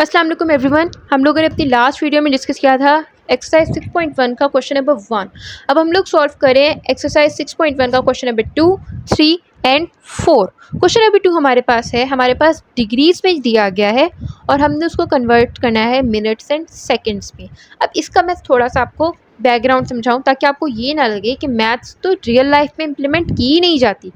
अस्सलाम वालेकुम एवरीवन। हम लोगों ने अपनी लास्ट वीडियो में डिस्कस किया था एक्सरसाइज 6.1 का क्वेश्चन नंबर 1। अब हम लोग सॉल्व करें एक्सरसाइज 6.1 का question number 2, 3 and 4। Question number 2 हमारे पास है, हमारे पास डिग्रीज में दिया गया है और हमने उसको कन्वर्ट करना है मिनट्स एंड सेकेंड्स में। अब इसका मैं थोड़ा सा आपको बैकग्राउंड समझाऊँ ताकि आपको ये ना लगे कि मैथ्स तो रियल लाइफ में इम्प्लीमेंट की ही नहीं जाती।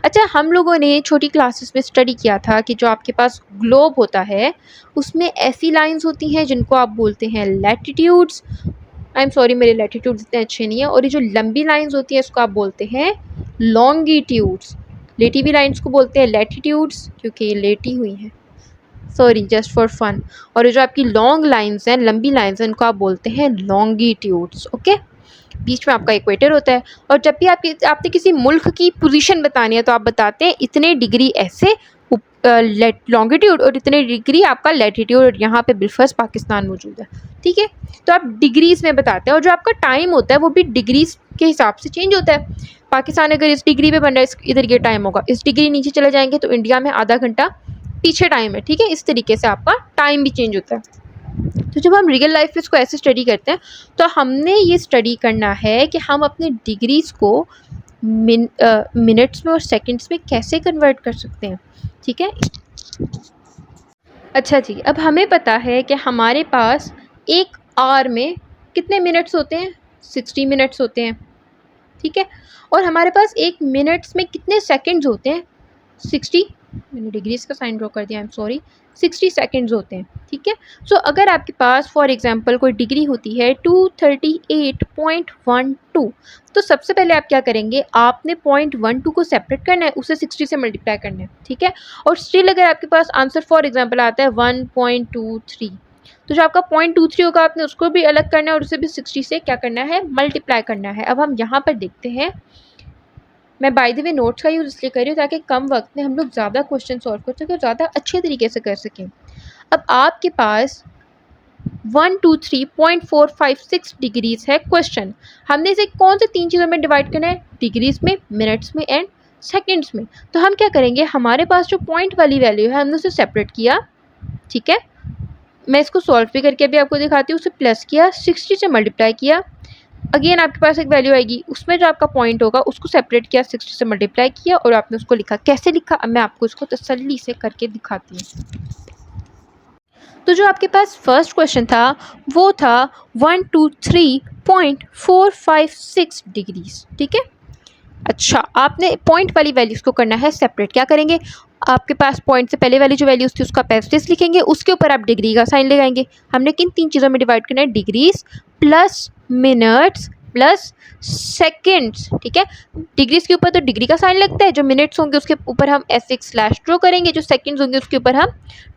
अच्छा, हम लोगों ने छोटी क्लासेस में स्टडी किया था कि जो आपके पास ग्लोब होता है उसमें ऐसी लाइंस होती हैं जिनको आप बोलते हैं लैटिट्यूड्स। आई एम सॉरी, मेरे लैटिट्यूड्स इतने अच्छे नहीं हैं। और ये जो लंबी लाइंस होती हैं इसको आप बोलते हैं लॉन्गिट्यूड्स। लेटी हुई लाइंस को बोलते हैं लैटिट्यूड्स क्योंकि ये लेटी हुई हैं, सॉरी जस्ट फॉर फन। और ये जो आपकी लॉन्ग लाइंस हैं, लंबी लाइंस हैं, इनको आप बोलते हैं लॉन्गिट्यूड्स। ओके, बीच में आपका इक्वेटर होता है। और जब भी आपने किसी मुल्क की पोजीशन बतानी है तो आप बताते हैं इतने डिग्री ऐसे लॉन्गिट्यूड और इतने डिग्री आपका लैटिट्यूड, और यहाँ पे बिलफर्स पाकिस्तान मौजूद है। ठीक है, तो आप डिग्रीज में बताते हैं। और जो आपका टाइम होता है वो भी डिग्रीज के हिसाब से चेंज होता है। पाकिस्तान अगर इस डिग्री पे बन रहा है, इधर ये टाइम होगा। इस डिग्री नीचे चले जाएंगे तो इंडिया में आधा घंटा पीछे टाइम है। ठीक है, इस तरीके से आपका टाइम भी चेंज होता है। तो जब हम रियल लाइफ में इसको ऐसे स्टडी करते हैं तो हमने ये स्टडी करना है कि हम अपने डिग्रीज को मिनट्स में और सेकंड्स में कैसे कन्वर्ट कर सकते हैं। ठीक है, अच्छा जी, अब हमें पता है कि हमारे पास एक आवर में कितने मिनट्स होते हैं, 60 मिनट्स होते हैं। ठीक है, और हमारे पास एक मिनट्स में कितने सेकंड्स होते हैं, 60, मैंने डिग्रीज का साइन ड्रॉ कर दिया, आई एम सॉरी, 60 सेकंड्स होते हैं। ठीक है, सो अगर आपके पास फॉर एग्जांपल कोई डिग्री होती है 238.12, तो सबसे पहले आप क्या करेंगे, आपने 0.12 को सेपरेट करना है, उसे 60 से मल्टीप्लाई करना है। ठीक है, और स्टिल अगर आपके पास आंसर फॉर एग्जांपल आता है 1.23, तो जो आपका 0.23 होगा आपने उसको भी अलग करना है और उसे भी 60 से क्या करना है, मल्टीप्लाई करना है। अब हम यहाँ पर देखते हैं, मैं बाय द वे नोट्स का यूज़ इसलिए कर रही हूँ ताकि कम वक्त में हम लोग ज़्यादा क्वेश्चन सॉल्व कर सकें और ज़्यादा अच्छे तरीके से कर सकें। अब आपके पास 123.456 डिग्रीज है क्वेश्चन। हमने इसे कौन से 3 चीज़ों में डिवाइड करना है, डिग्रीज में, मिनट्स में एंड सेकेंड्स में। तो हम क्या करेंगे, हमारे पास जो पॉइंट वाली वैल्यू है हमने उसे सेपरेट किया। ठीक है, मैं इसको सॉल्व भी करके अभी आपको दिखाती हूँ। उसे प्लस किया, 60 से मल्टीप्लाई किया, अगेन आपके पास एक वैल्यू आएगी, उसमें जो आपका पॉइंट होगा उसको सेपरेट किया, 60 से मल्टीप्लाई किया और आपने उसको लिखा। कैसे लिखा, अब मैं आपको इसको तसल्ली से करके दिखाती हूँ। तो जो आपके पास फर्स्ट क्वेश्चन था वो था 123.456 डिग्रीज। ठीक है, अच्छा, आपने पॉइंट वाली वैल्यूज़ को करना है सेपरेट। क्या करेंगे, आपके पास पॉइंट से पहले वाली जो वैल्यूज़ थी उसका पैरेंथेसिस लिखेंगे, उसके ऊपर आप डिग्री का साइन लगाएंगे। हमने किन 3 चीज़ों में डिवाइड करना है, degrees plus minutes plus seconds. ठीक है, डिग्रीज के ऊपर तो डिग्री का साइन लगता है, जो मिनट्स होंगे उसके ऊपर हम ऐसे एक स्लैश ड्रॉ करेंगे, जो सेकेंड्स होंगे उसके ऊपर हम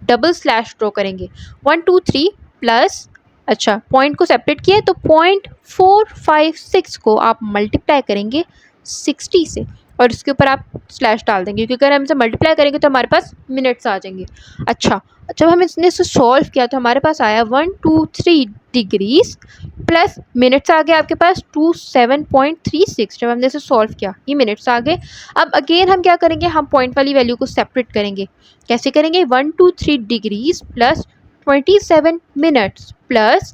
डबल स्लैश ड्रॉ करेंगे। 123 प्लस, अच्छा पॉइंट को सेपरेट किया तो 0.456 को आप मल्टीप्लाई करेंगे 60 से और इसके ऊपर आप स्लैश डाल देंगे, क्योंकि अगर हम इसे मल्टीप्लाई करेंगे तो हमारे पास मिनट्स आ जाएंगे। अच्छा, जब हम इसने इसे सॉल्व किया तो हमारे पास आया 123 डिग्रीज प्लस मिनट्स आ गए आपके पास 27.36। जब हमने इसे सॉल्व किया ये मिनट्स आ गए। अब अगेन हम क्या करेंगे, हम पॉइंट वाली वैल्यू को सेपरेट करेंगे। कैसे करेंगे, 123 डिग्रीज प्लस 27 मिनट्स प्लस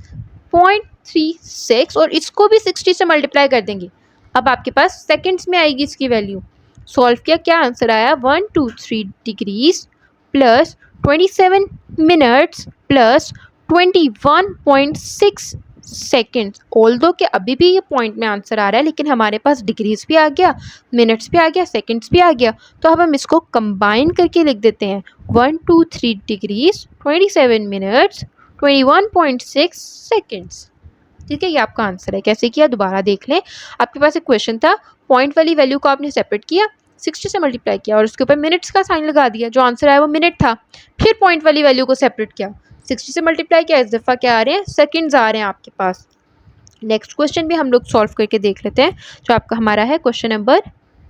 0.36 और इसको भी 60 से मल्टीप्लाई कर देंगे। अब आपके पास सेकंड्स में आएगी इसकी वैल्यू। सॉल्व किया, क्या आंसर आया, 123 degrees plus 27 minutes plus 21.6 seconds. Although कि अभी भी ये पॉइंट में आंसर आ रहा है, लेकिन हमारे पास डिग्रीज भी आ गया, मिनट्स भी आ गया, सेकेंड्स भी आ गया। तो अब हम इसको कंबाइन करके लिख देते हैं, 123 डिग्रीज 27 मिनट्स 21.6 सेकेंड्स। ठीक है, ये आपका आंसर है। कैसे किया, दोबारा देख लें। आपके पास एक क्वेश्चन था, पॉइंट वाली वैल्यू को आपने सेपरेट किया, 60 से मल्टीप्लाई किया और उसके ऊपर मिनट्स का साइन लगा दिया, जो आंसर आया वो मिनट था। फिर पॉइंट वाली वैल्यू को सेपरेट किया, 60 से मल्टीप्लाई किया, इस दफ़ा क्या आ रहे हैं, सेकंड्स आ रहे हैं आपके पास। नेक्स्ट क्वेश्चन भी हम लोग सॉल्व करके देख लेते हैं, जो आपका हमारा है क्वेश्चन नंबर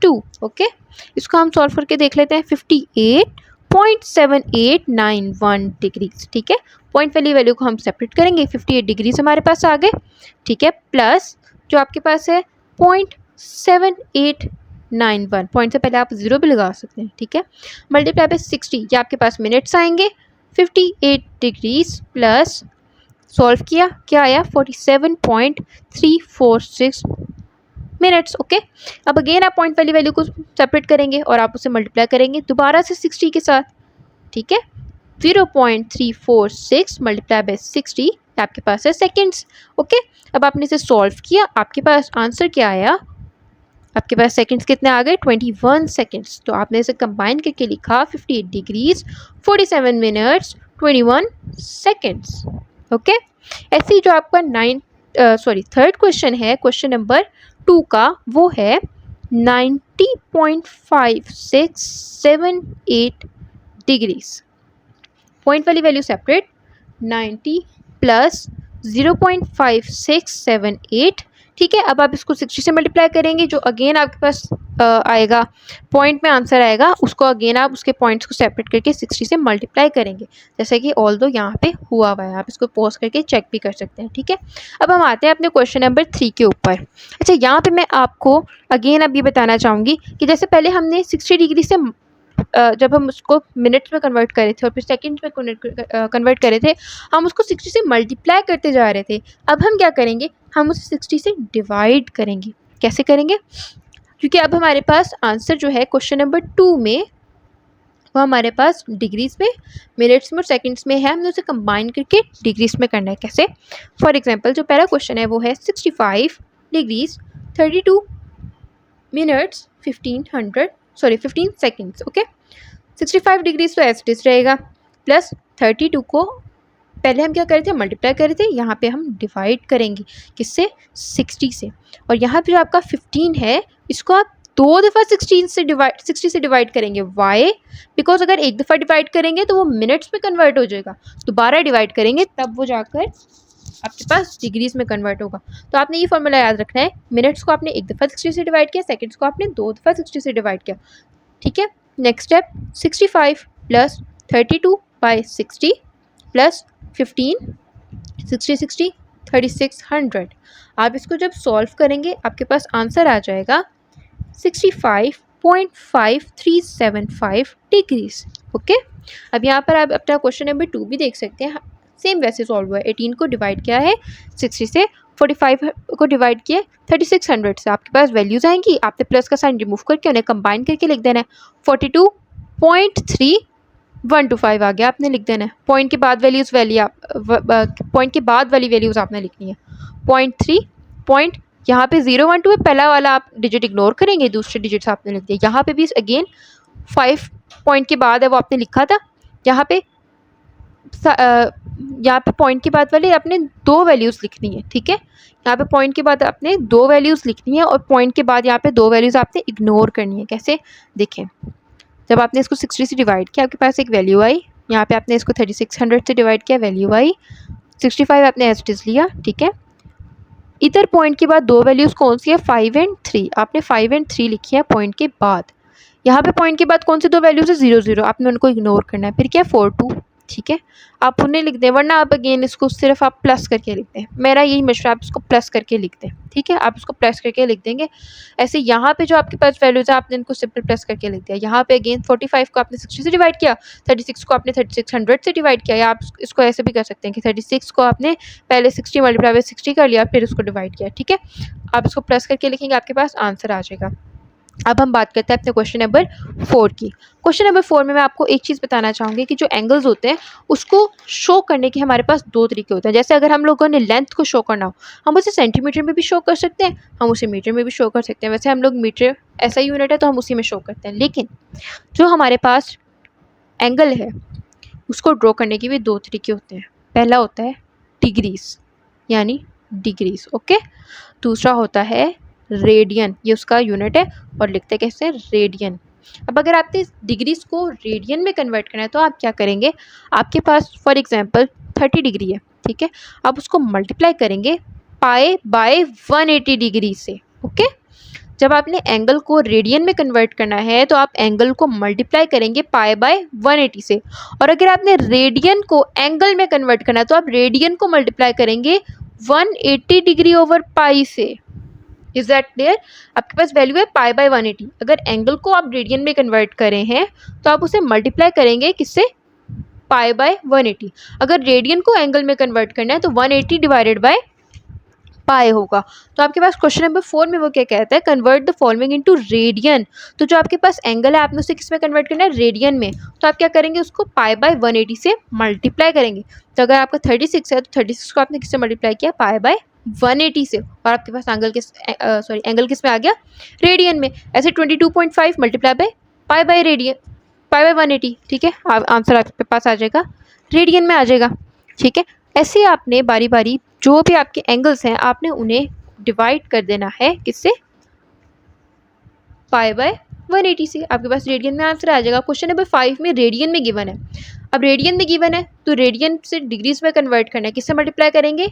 2। ओके, इसको हम सॉल्व करके देख लेते हैं। 58.7891 डिग्रीज। ठीक है, पॉइंट वाली वैल्यू को हम सेपरेट करेंगे, 58 डिग्रीज हमारे पास आ गए। ठीक है, प्लस जो आपके पास है 0.7891, पॉइंट से पहले आप 0 भी लगा सकते हैं। ठीक है, मल्टीप्लाई पे 60, ये आपके पास मिनट्स आएंगे, 58 डिग्रीज प्लस सॉल्व किया, क्या आया 47.346 मिनट्स। ओके, अब अगेन आप पॉइंट वाली वैल्यू को सेपरेट करेंगे और आप उसे मल्टीप्लाई करेंगे दोबारा से 60 के साथ, ठीक है। 0.346 मल्टीप्लाई बाय 60 आपके पास है सेकेंड्स। ओके, अब आपने इसे सॉल्व किया, आपके पास आंसर क्या आया, आपके पास सेकंड्स कितने आ गए 21 सेकंड्स। तो आपने इसे कंबाइन करके लिखा 58 डिग्रीज 47 मिनट्स 21 सेकंड्स। ओके, ऐसे ही जो आपका थर्ड क्वेश्चन है, क्वेश्चन नंबर 2 का, वो है 90.5678 डिग्रीज। पॉइंट वाली वैल्यू सेपरेट, 90 प्लस 0.5678, ठीक है। अब आप इसको 60 से मल्टीप्लाई करेंगे, जो अगेन आपके पास आएगा पॉइंट में आंसर आएगा, उसको अगेन आप उसके पॉइंट्स को सेपरेट करके 60 से मल्टीप्लाई करेंगे, जैसे कि ऑल्दो यहाँ पे हुआ हुआ है, आप इसको पॉज करके चेक भी कर सकते हैं, ठीक है। अब हम आते हैं अपने क्वेश्चन नंबर 3 के ऊपर। अच्छा, यहाँ पे मैं आपको अगेन अब ये बताना चाहूँगी कि जैसे पहले हमने 60 डिग्री से जब हम उसको मिनट्स में कन्वर्ट करे थे और फिर सेकंड्स में कन्वर्ट करे थे, हम उसको 60 से मल्टीप्लाई करते जा रहे थे। अब हम क्या करेंगे, हम उसे 60 से डिवाइड करेंगे। कैसे करेंगे, क्योंकि अब हमारे पास आंसर जो है क्वेश्चन नंबर 2 में, वो हमारे पास डिग्रीज में, मिनट्स में और सेकंड्स में है, हमने उसे कंबाइन करके डिग्रीज में करना है। कैसे, फॉर एग्जांपल जो पहला क्वेश्चन है वो है 65 degrees 32 minutes 15 seconds. Okay, 65 degrees तो एज इट इज रहेगा, प्लस 32 को पहले हम क्या कर रहे थे, मल्टीप्लाई कर रहे थे, यहाँ पे हम डिवाइड करेंगे किससे, 60 से। और यहाँ पे जो आपका 15 है, इसको आप 2 दफ़ा 60 से डिवाइड करेंगे। वाई, बिकॉज अगर एक दफ़ा डिवाइड करेंगे तो वो मिनट्स में कन्वर्ट हो जाएगा, दोबारा डिवाइड करेंगे तब वो जाकर आपके पास डिग्रीज में कन्वर्ट होगा। तो आपने ये फॉर्मूला याद रखना है, मिनट्स को आपने एक दफ़ा 60 से डिवाइड किया, सेकंड्स को आपने 2 दफ़ा 60 से डिवाइड किया, ठीक है। Next step, 65 plus 32 by 60 plus 15, 60 3600। आप इसको जब सॉल्व करेंगे आपके पास आंसर आ जाएगा 65.5375 डिग्रीज। ओके, अब यहाँ पर आप अपना क्वेश्चन नंबर 2 भी देख सकते हैं, सेम वैसे सॉल्व हुआ है। 18 को डिवाइड किया है 60 से, 45 को डिवाइड किया 3600 से, आपके पास वैल्यूज़ आएंगी, आपने प्लस का साइन रिमूव करके उन्हें कंबाइन करके लिख देना है। 42.3125 आ गया, आपने लिख देना है। पॉइंट के बाद पॉइंट के बाद वाली वैल्यूज़ आपने लिखनी है। 0.3 पॉइंट, यहाँ पे 012 है, पहला वाला आप डिजिट इग्नोर करेंगे, दूसरे डिजिट्स आपने लिख दिए। यहाँ पे भी अगेन 5 पॉइंट के बाद है वो आपने लिखा था, यहाँ पे पॉइंट के बाद वाले आपने 2 वैल्यूज़ लिखनी है, ठीक है। यहाँ पे पॉइंट के बाद आपने 2 वैल्यूज़ लिखनी है और पॉइंट के बाद यहाँ पे 2 वैल्यूज़ आपने इग्नोर करनी है। कैसे, देखें, जब आपने इसको 60 से डिवाइड किया आपके पास एक वैल्यू आई, यहाँ पे आपने इसको 3600 से डिवाइड किया, वैल्यू आई 65, आपने एज इट इज लिया, ठीक है। इधर पॉइंट के बाद 2 वैल्यूज़ कौन सी है, 5 और 3, आपने 5 और 3 लिखी है पॉइंट के बाद। यहाँ पे पॉइंट के बाद कौन से 2 वैल्यूज़ है, 0 0, आपने उनको इग्नोर करना है। फिर क्या, 4 2, ठीक है, आप उन्हें लिख दें, वरना आप अगेन इसको सिर्फ आप प्लस करके लिख दें। मेरा यही मशवरा, आप इसको प्लस करके लिख दें, ठीक है, आप इसको प्लस करके लिख देंगे। ऐसे यहाँ पे जो आपके पास वैल्यूज़ है आपने इनको सिंपल प्लस करके लिख दिया। यहाँ पे अगेन 45 को आपने 60 से डिवाइड किया, 36 को आपने 3600 से डिवाइड किया, या आप इसको ऐसे भी कर सकते हैं कि 36 को आपने पहले 60 मल्टीप्लाई बाय 60 कर लिया, फिर उसको डिवाइड किया, ठीक है। आप इसको प्लस करके लिखेंगे, आपके पास आंसर आ जाएगा। अब हम बात करते हैं अपने क्वेश्चन नंबर 4 की। क्वेश्चन नंबर 4 में मैं आपको एक चीज़ बताना चाहूँगी कि जो एंगल्स होते हैं उसको शो करने के हमारे पास 2 तरीके होते हैं। जैसे अगर हम लोगों ने लेंथ को शो करना हो, हम उसे सेंटीमीटर में भी शो कर सकते हैं, हम उसे मीटर में भी शो कर सकते हैं। वैसे हम लोग मीटर ऐसा यूनिट है तो हम उसी में शो करते हैं, लेकिन जो हमारे पास एंगल है उसको ड्रॉ करने के भी 2 तरीके होते हैं। पहला होता है डिग्रीज, यानी डिग्रीज, ओके। दूसरा होता है रेडियन, ये उसका यूनिट है और लिखते कैसे, रेडियन। अब अगर आपने डिग्रीज को रेडियन में कन्वर्ट करना है तो आप क्या करेंगे, आपके पास फॉर एग्जांपल 30 डिग्री है, ठीक है, आप उसको मल्टीप्लाई करेंगे पाई बाय 180 डिग्री से, ओके। जब आपने एंगल को रेडियन में कन्वर्ट करना है तो आप एंगल को मल्टीप्लाई करेंगे पाई बाय 180 से, और अगर आपने रेडियन को एंगल में कन्वर्ट करना है तो आप रेडियन को मल्टीप्लाई करेंगे 180 डिग्री ओवर पाई से। Is that clear? आपके पास वैल्यू है पाई बाय 180। अगर एंगल को आप रेडियन में कन्वर्ट करे हैं तो आप उसे मल्टीप्लाई करेंगे किससे, पाई बाय 180। अगर रेडियन को एंगल में कन्वर्ट करना है तो 180 डिवाइडेड बाय पाई होगा। तो आपके पास क्वेश्चन नंबर 4 में वो क्या कहता है, convert the following into radian. तो जो आपके पास एंगल है आपने उसे किस में कन्वर्ट करना है, रेडियन में। तो आप क्या करेंगे, उसको पाई बाय 180 से मल्टीप्लाई करेंगे। तो अगर आपका 36 है तो 36 को आपने किससे मल्टीप्लाई किया, पाई बाय 180 से, और आपके पास एंगल किस में आ गया, रेडियन में। ऐसे 22.5 multiply by pi by radian, pi by 180, ठीक है, आंसर आपके पास आ जाएगा रेडियन में आ जाएगा, ठीक है। ऐसे आपने बारी बारी जो भी आपके एंगल्स हैं आपने उन्हें डिवाइड कर देना है किससे, पाई बाय 180 से। आपके पास रेडियन में आंसर आ जाएगा। क्वेश्चन नंबर 5 में रेडियन में गिवन है। अब रेडियन में गिवन है तो रेडियन से डिग्रीज में कन्वर्ट करना है, किससे मल्टीप्लाई करेंगे,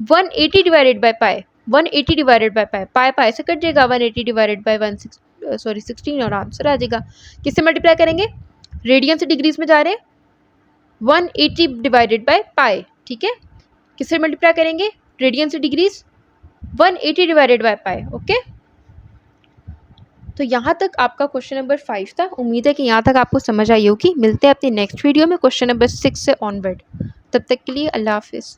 180 divided by pi, 180 divided by pi, pi pi से कट जाएगा, 180 डिवाइडेड बाय 16 और आंसर आ जाएगा। किससे मल्टीप्लाई करेंगे, रेडियन से डिग्रीज में जा रहे हैं, 180 डिवाइडेड बाय पाई, ठीक है। किससे मल्टीप्लाई करेंगे, रेडियन से degrees, 180 divided by pi, okay. तो यहाँ तक आपका क्वेश्चन नंबर 5 था। उम्मीद है कि यहाँ तक आपको समझ आई होगी। मिलते हैं अपनी नेक्स्ट वीडियो में क्वेश्चन नंबर 6 से ऑनवर्ड। तब तक के लिए अल्लाह हाफिज़।